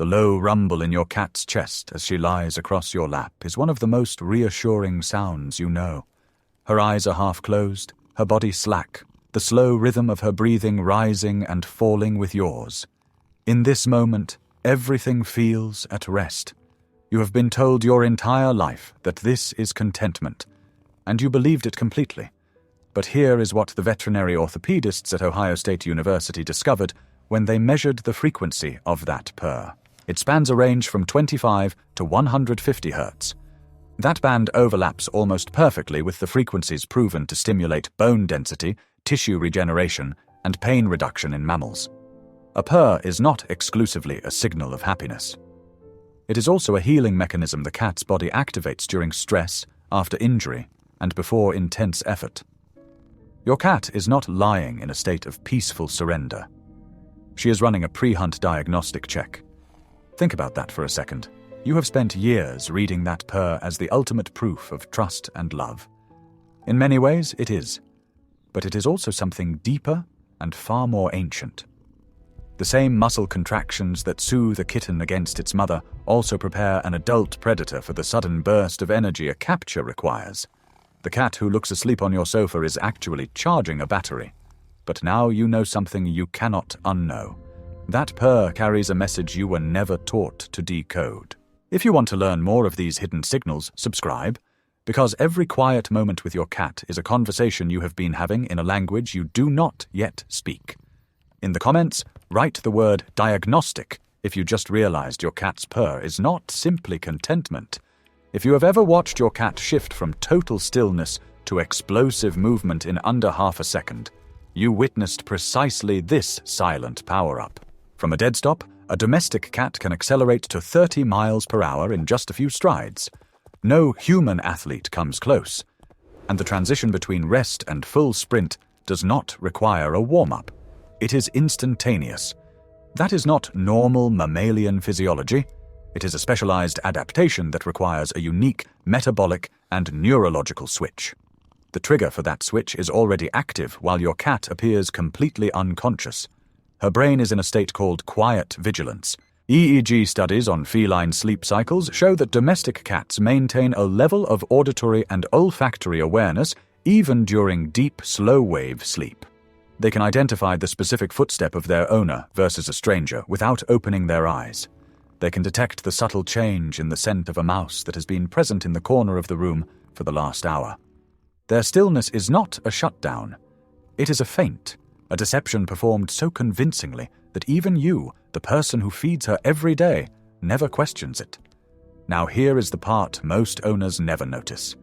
The low rumble in your cat's chest as she lies across your lap is one of the most reassuring sounds you know. Her eyes are half closed, her body slack, the slow rhythm of her breathing rising and falling with yours. In this moment, everything feels at rest. You have been told your entire life that this is contentment, and you believed it completely. But here is what the veterinary orthopedists at Ohio State University discovered when they measured the frequency of that purr. It spans a range from 25 to 150 hertz. That band overlaps almost perfectly with the frequencies proven to stimulate bone density, tissue regeneration, and pain reduction in mammals. A purr is not exclusively a signal of happiness. It is also a healing mechanism the cat's body activates during stress, after injury, and before intense effort. Your cat is not lying in a state of peaceful surrender. She is running a pre-hunt diagnostic check. Think about that for a second. You have spent years reading that purr as the ultimate proof of trust and love. In many ways, it is. But it is also something deeper and far more ancient. The same muscle contractions that soothe a kitten against its mother also prepare an adult predator for the sudden burst of energy a capture requires. The cat who looks asleep on your sofa is actually charging a battery. But now you know something you cannot unknow. That purr carries a message you were never taught to decode. If you want to learn more of these hidden signals, subscribe, because every quiet moment with your cat is a conversation you have been having in a language you do not yet speak. In the comments, write the word diagnostic if you just realized your cat's purr is not simply contentment. If you have ever watched your cat shift from total stillness to explosive movement in under half a second, you witnessed precisely this silent power-up. From a dead stop, a domestic cat can accelerate to 30 miles per hour in just a few strides. No human athlete comes close, and the transition between rest and full sprint does not require a warm-up. It is instantaneous. That is not normal mammalian physiology. It is a specialized adaptation that requires a unique metabolic and neurological switch. The trigger for that switch is already active while your cat appears completely unconscious. Her brain is in a state called quiet vigilance. EEG studies on feline sleep cycles show that domestic cats maintain a level of auditory and olfactory awareness even during deep, slow-wave sleep. They can identify the specific footstep of their owner versus a stranger without opening their eyes. They can detect the subtle change in the scent of a mouse that has been present in the corner of the room for the last hour. Their stillness is not a shutdown. It is a feint, a deception performed so convincingly that even you, the person who feeds her every day, never questions it. Now here is the part most owners never notice.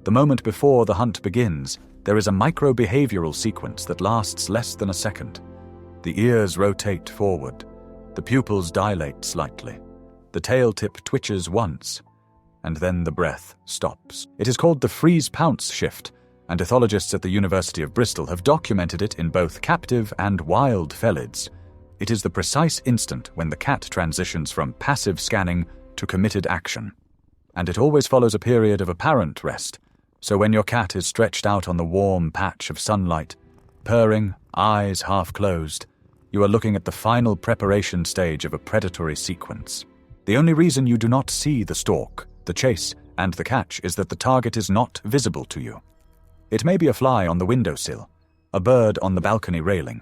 The moment before the hunt begins, there is a micro-behavioral sequence that lasts less than a second. The ears rotate forward. The pupils dilate slightly. The tail tip twitches once, and then the breath stops. It is called the freeze-pounce shift, and ethologists at the University of Bristol have documented it in both captive and wild felids. It is the precise instant when the cat transitions from passive scanning to committed action. And it always follows a period of apparent rest, so when your cat is stretched out on the warm patch of sunlight, purring, eyes half closed, you are looking at the final preparation stage of a predatory sequence. The only reason you do not see the stalk, the chase, and the catch is that the target is not visible to you. It may be a fly on the windowsill, a bird on the balcony railing,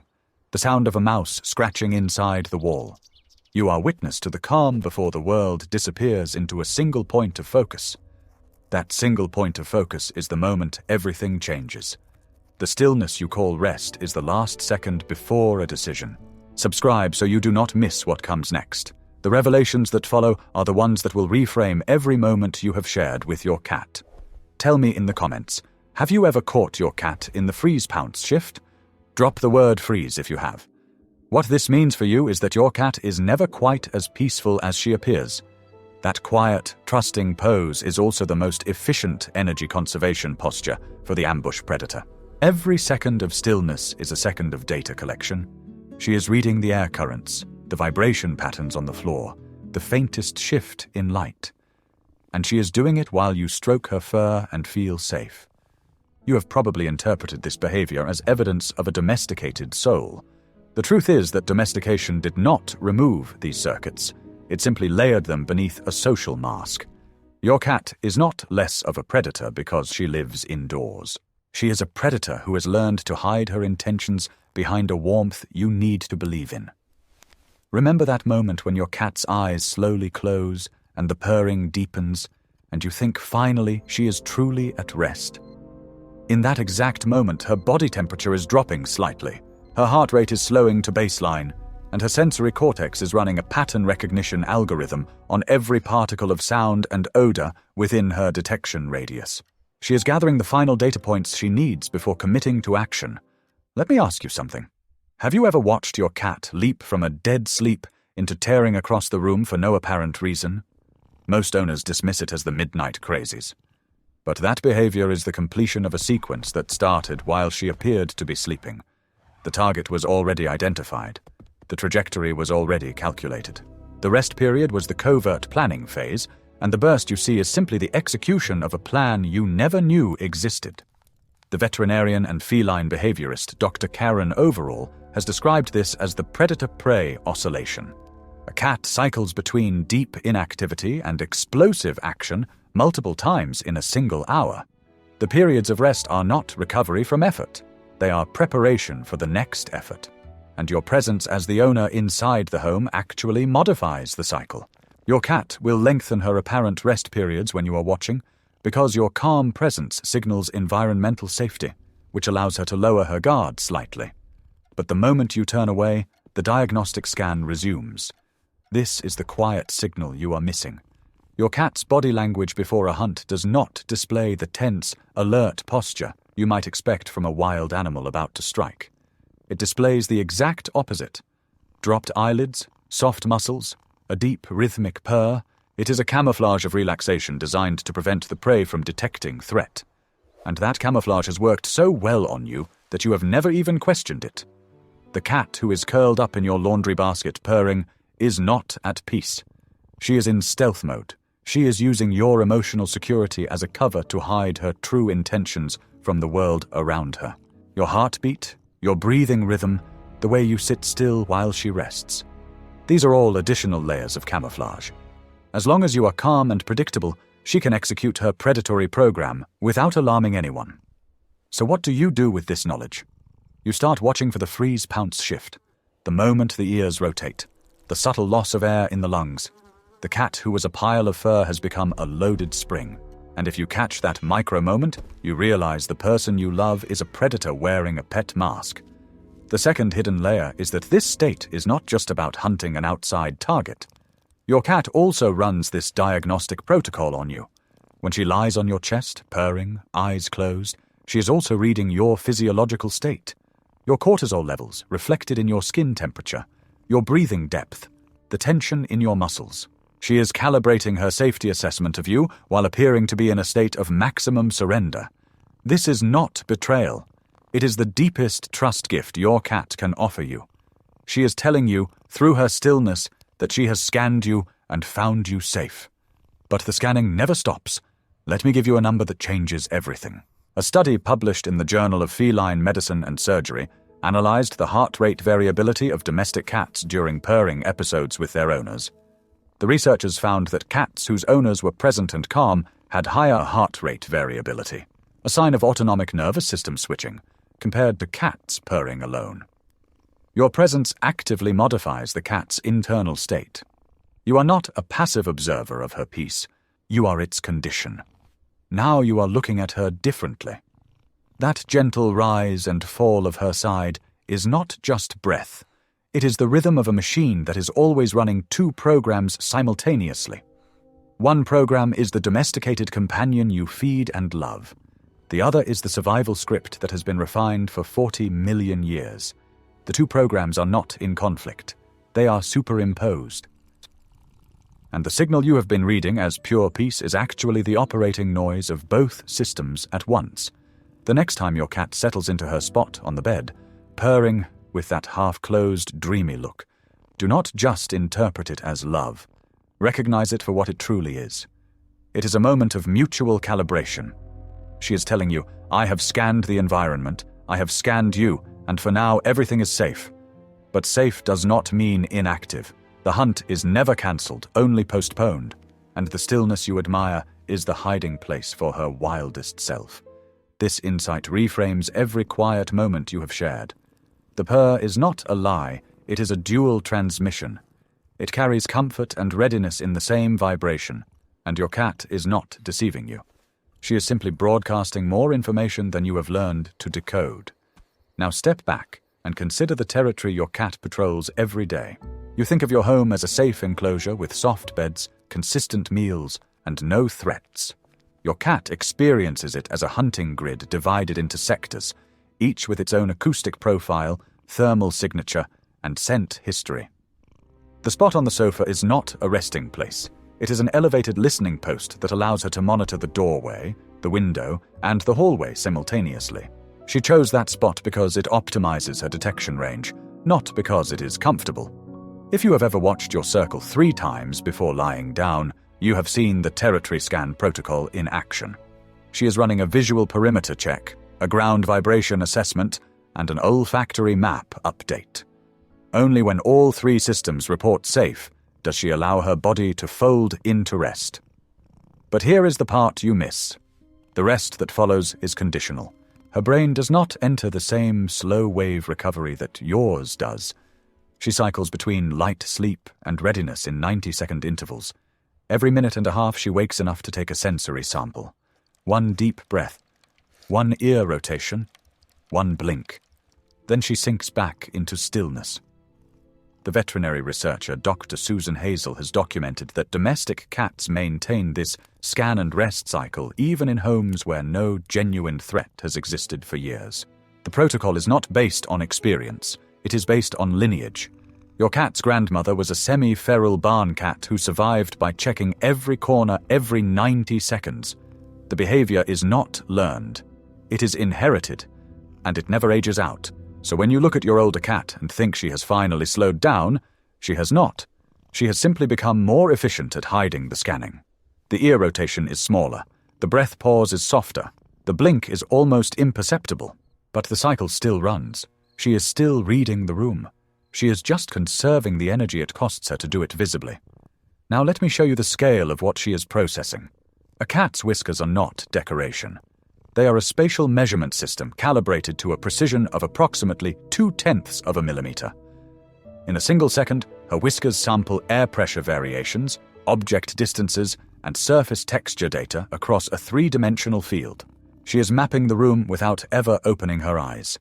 the sound of a mouse scratching inside the wall. You are witness to the calm before the world disappears into a single point of focus. That single point of focus is the moment everything changes. The stillness you call rest is the last second before a decision. Subscribe so you do not miss what comes next. The revelations that follow are the ones that will reframe every moment you have shared with your cat. Tell me in the comments, have you ever caught your cat in the freeze-pounce shift? Drop the word freeze if you have. What this means for you is that your cat is never quite as peaceful as she appears. That quiet, trusting pose is also the most efficient energy conservation posture for the ambush predator. Every second of stillness is a second of data collection. She is reading the air currents, the vibration patterns on the floor, the faintest shift in light. And she is doing it while you stroke her fur and feel safe. You have probably interpreted this behavior as evidence of a domesticated soul. The truth is that domestication did not remove these circuits. It simply layered them beneath a social mask. Your cat is not less of a predator because she lives indoors. She is a predator who has learned to hide her intentions behind a warmth you need to believe in. Remember that moment when your cat's eyes slowly close and the purring deepens, and you think finally she is truly at rest. In that exact moment, her body temperature is dropping slightly, her heart rate is slowing to baseline, and her sensory cortex is running a pattern recognition algorithm on every particle of sound and odor within her detection radius. She is gathering the final data points she needs before committing to action. Let me ask you something. Have you ever watched your cat leap from a dead sleep into tearing across the room for no apparent reason? Most owners dismiss it as the midnight crazies. But that behavior is the completion of a sequence that started while she appeared to be sleeping. The target was already identified. The trajectory was already calculated. The rest period was the covert planning phase, and the burst you see is simply the execution of a plan you never knew existed. The veterinarian and feline behaviorist Dr. Karen Overall has described this as the predator-prey oscillation. A cat cycles between deep inactivity and explosive action multiple times in a single hour. The periods of rest are not recovery from effort. They are preparation for the next effort. And your presence as the owner inside the home actually modifies the cycle. Your cat will lengthen her apparent rest periods when you are watching, because your calm presence signals environmental safety, which allows her to lower her guard slightly. But the moment you turn away, the diagnostic scan resumes. This is the quiet signal you are missing. Your cat's body language before a hunt does not display the tense, alert posture you might expect from a wild animal about to strike. It displays the exact opposite. Dropped eyelids, soft muscles, a deep rhythmic purr. It is a camouflage of relaxation designed to prevent the prey from detecting threat. And that camouflage has worked so well on you that you have never even questioned it. The cat who is curled up in your laundry basket purring is not at peace. She is in stealth mode. She is using your emotional security as a cover to hide her true intentions from the world around her. Your heartbeat, your breathing rhythm, the way you sit still while she rests. These are all additional layers of camouflage. As long as you are calm and predictable, she can execute her predatory program without alarming anyone. So what do you do with this knowledge? You start watching for the freeze-pounce shift, the moment the ears rotate, the subtle loss of air in the lungs. The cat who was a pile of fur has become a loaded spring. And if you catch that micro moment, you realize the person you love is a predator wearing a pet mask. The second hidden layer is that this state is not just about hunting an outside target. Your cat also runs this diagnostic protocol on you. When she lies on your chest, purring, eyes closed, she is also reading your physiological state, your cortisol levels reflected in your skin temperature, your breathing depth, the tension in your muscles. She is calibrating her safety assessment of you while appearing to be in a state of maximum surrender. This is not betrayal. It is the deepest trust gift your cat can offer you. She is telling you, through her stillness, that she has scanned you and found you safe. But the scanning never stops. Let me give you a number that changes everything. A study published in the Journal of Feline Medicine and Surgery analyzed the heart rate variability of domestic cats during purring episodes with their owners. The researchers found that cats whose owners were present and calm had higher heart rate variability, a sign of autonomic nervous system switching, compared to cats purring alone. Your presence actively modifies the cat's internal state. You are not a passive observer of her peace. You are its condition. Now you are looking at her differently. That gentle rise and fall of her side is not just breath. It is the rhythm of a machine that is always running two programs simultaneously. One program is the domesticated companion you feed and love. The other is the survival script that has been refined for 40 million years. The two programs are not in conflict. They are superimposed. And the signal you have been reading as pure peace is actually the operating noise of both systems at once. The next time your cat settles into her spot on the bed, purring with that half-closed, dreamy look, do not just interpret it as love. Recognize it for what it truly is. It is a moment of mutual calibration. She is telling you, I have scanned the environment, I have scanned you, and for now everything is safe. But safe does not mean inactive. The hunt is never cancelled, only postponed, and the stillness you admire is the hiding place for her wildest self. This insight reframes every quiet moment you have shared. The purr is not a lie, it is a dual transmission. It carries comfort and readiness in the same vibration, and your cat is not deceiving you. She is simply broadcasting more information than you have learned to decode. Now step back and consider the territory your cat patrols every day. You think of your home as a safe enclosure with soft beds, consistent meals, and no threats. Your cat experiences it as a hunting grid divided into sectors, each with its own acoustic profile, thermal signature, and scent history. The spot on the sofa is not a resting place. It is an elevated listening post that allows her to monitor the doorway, the window, and the hallway simultaneously. She chose that spot because it optimizes her detection range, not because it is comfortable. If you have ever watched your circle 3 times before lying down, you have seen the territory scan protocol in action. She is running a visual perimeter check, a ground vibration assessment, and an olfactory map update. Only when all 3 systems report safe does she allow her body to fold into rest. But here is the part you miss. The rest that follows is conditional. Her brain does not enter the same slow-wave recovery that yours does. She cycles between light sleep and readiness in 90-second intervals. Every minute and a half she wakes enough to take a sensory sample. 1 deep breath, 1 ear rotation, 1 blink. Then she sinks back into stillness. The veterinary researcher Dr. Susan Hazel has documented that domestic cats maintain this scan and rest cycle even in homes where no genuine threat has existed for years. The protocol is not based on experience. It is based on lineage. Your cat's grandmother was a semi-feral barn cat who survived by checking every corner every 90 seconds. The behavior is not learned. It is inherited, and it never ages out. So when you look at your older cat and think she has finally slowed down, she has not. She has simply become more efficient at hiding the scanning. The ear rotation is smaller. The breath pause is softer. The blink is almost imperceptible. But the cycle still runs. She is still reading the room. She is just conserving the energy it costs her to do it visibly. Now let me show you the scale of what she is processing. A cat's whiskers are not decoration. They are a spatial measurement system calibrated to a precision of approximately 0.2 of a millimeter. In a single second, her whiskers sample air pressure variations, object distances, and surface texture data across a 3-dimensional field. She is mapping the room without ever opening her eyes.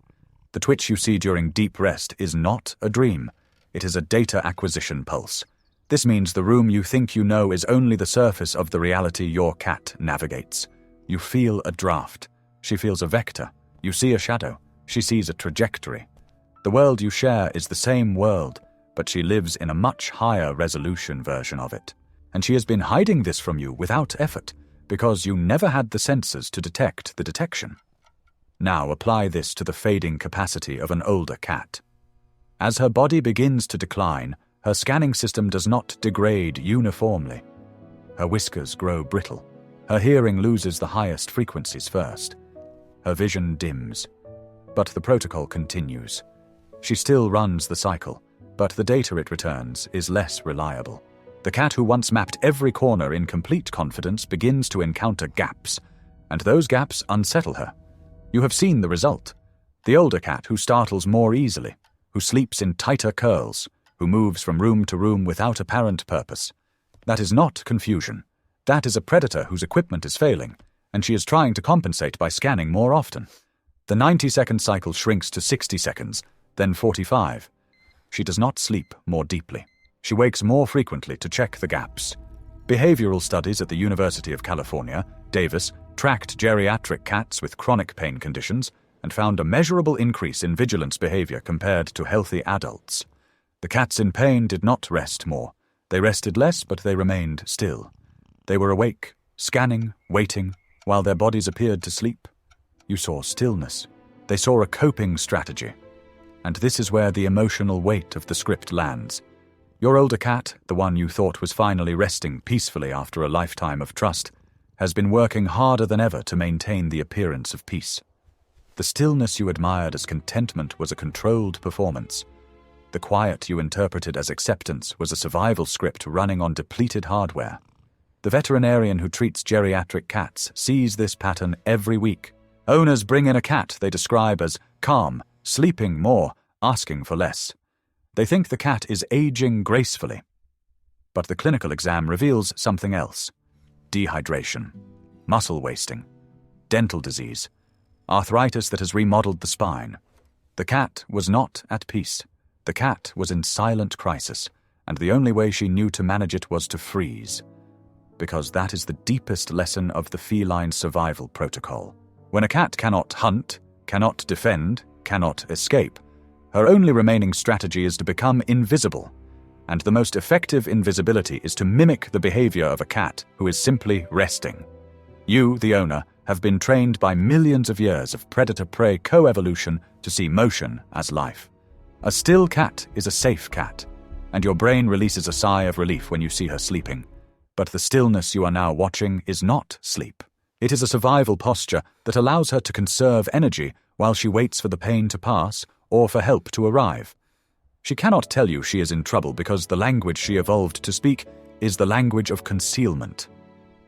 The twitch you see during deep rest is not a dream. It is a data acquisition pulse. This means the room you think you know is only the surface of the reality your cat navigates. You feel a draft. She feels a vector. You see a shadow. She sees a trajectory. The world you share is the same world, but she lives in a much higher resolution version of it. And she has been hiding this from you without effort, because you never had the sensors to detect the detection. Now apply this to the fading capacity of an older cat. As her body begins to decline, her scanning system does not degrade uniformly. Her whiskers grow brittle. Her hearing loses the highest frequencies first. Her vision dims. But the protocol continues. She still runs the cycle, but the data it returns is less reliable. The cat who once mapped every corner in complete confidence begins to encounter gaps, and those gaps unsettle her. You have seen the result. The older cat who startles more easily, who sleeps in tighter curls, who moves from room to room without apparent purpose. That is not confusion. That is a predator whose equipment is failing, and she is trying to compensate by scanning more often. The 90-second cycle shrinks to 60 seconds, then 45. She does not sleep more deeply. She wakes more frequently to check the gaps. Behavioral studies at the University of California, Davis, tracked geriatric cats with chronic pain conditions and found a measurable increase in vigilance behavior compared to healthy adults. The cats in pain did not rest more. They rested less, but they remained still. They were awake, scanning, waiting, while their bodies appeared to sleep. You saw stillness. They saw a coping strategy. And this is where the emotional weight of the script lands. Your older cat, the one you thought was finally resting peacefully after a lifetime of trust, has been working harder than ever to maintain the appearance of peace. The stillness you admired as contentment was a controlled performance. The quiet you interpreted as acceptance was a survival script running on depleted hardware. The veterinarian who treats geriatric cats sees this pattern every week. Owners bring in a cat they describe as calm, sleeping more, asking for less. They think the cat is aging gracefully. But the clinical exam reveals something else: dehydration, muscle wasting, dental disease, arthritis that has remodeled the spine. The cat was not at peace. The cat was in silent crisis, and the only way she knew to manage it was to freeze. Because that is the deepest lesson of the feline survival protocol. When a cat cannot hunt, cannot defend, cannot escape, her only remaining strategy is to become invisible. And the most effective invisibility is to mimic the behavior of a cat who is simply resting. You, the owner, have been trained by millions of years of predator-prey co-evolution to see motion as life. A still cat is a safe cat, and your brain releases a sigh of relief when you see her sleeping. But the stillness you are now watching is not sleep. It is a survival posture that allows her to conserve energy while she waits for the pain to pass or for help to arrive. She cannot tell you she is in trouble because the language she evolved to speak is the language of concealment.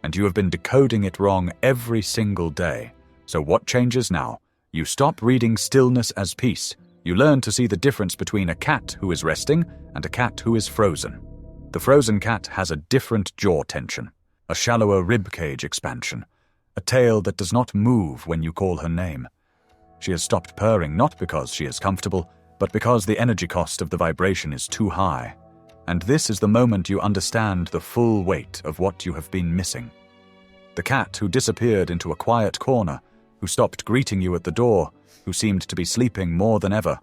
And you have been decoding it wrong every single day. So what changes now? You stop reading stillness as peace. You learn to see the difference between a cat who is resting and a cat who is frozen. The frozen cat has a different jaw tension, a shallower rib cage expansion, a tail that does not move when you call her name. She has stopped purring not because she is comfortable, but because the energy cost of the vibration is too high. And this is the moment you understand the full weight of what you have been missing. The cat who disappeared into a quiet corner, who stopped greeting you at the door, who seemed to be sleeping more than ever,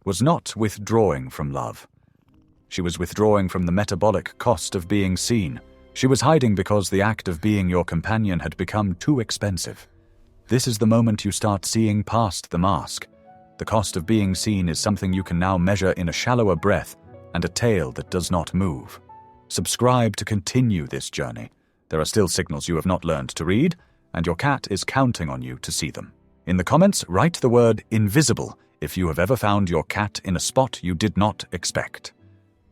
was not withdrawing from love. She was withdrawing from the metabolic cost of being seen. She was hiding because the act of being your companion had become too expensive. This is the moment you start seeing past the mask. The cost of being seen is something you can now measure in a shallower breath and a tail that does not move. Subscribe to continue this journey. There are still signals you have not learned to read, and your cat is counting on you to see them. In the comments, write the word invisible if you have ever found your cat in a spot you did not expect.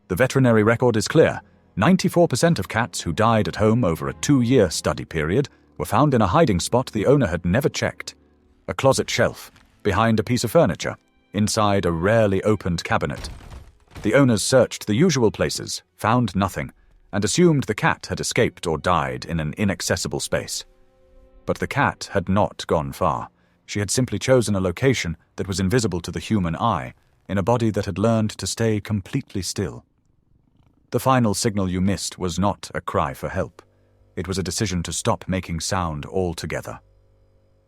The veterinary record is clear. 94% of cats who died at home over a 2-year study period were found in a hiding spot the owner had never checked. A closet shelf, behind a piece of furniture, inside a rarely opened cabinet. The owners searched the usual places, found nothing, and assumed the cat had escaped or died in an inaccessible space. But the cat had not gone far. She had simply chosen a location that was invisible to the human eye, in a body that had learned to stay completely still. The final signal you missed was not a cry for help. It was a decision to stop making sound altogether.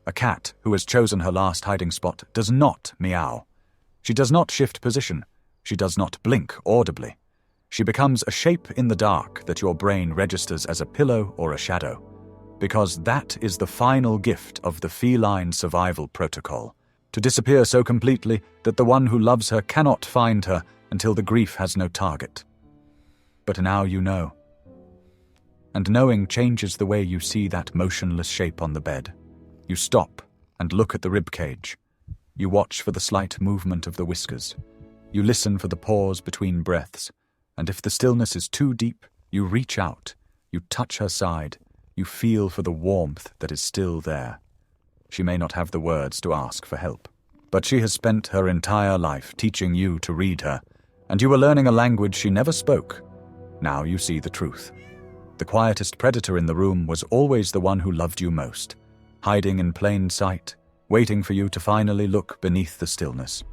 A cat who has chosen her last hiding spot does not meow. She does not shift position. She does not blink audibly. She becomes a shape in the dark that your brain registers as a pillow or a shadow, because that is the final gift of the feline survival protocol, to disappear so completely that the one who loves her cannot find her until the grief has no target. But now you know. And knowing changes the way you see that motionless shape on the bed. You stop and look at the rib cage. You watch for the slight movement of the whiskers. You listen for the pause between breaths. And if the stillness is too deep, you reach out. You touch her side. You feel for the warmth that is still there. She may not have the words to ask for help, but she has spent her entire life teaching you to read her, and you are learning a language she never spoke. Now you see the truth. The quietest predator in the room was always the one who loved you most, hiding in plain sight, waiting for you to finally look beneath the stillness.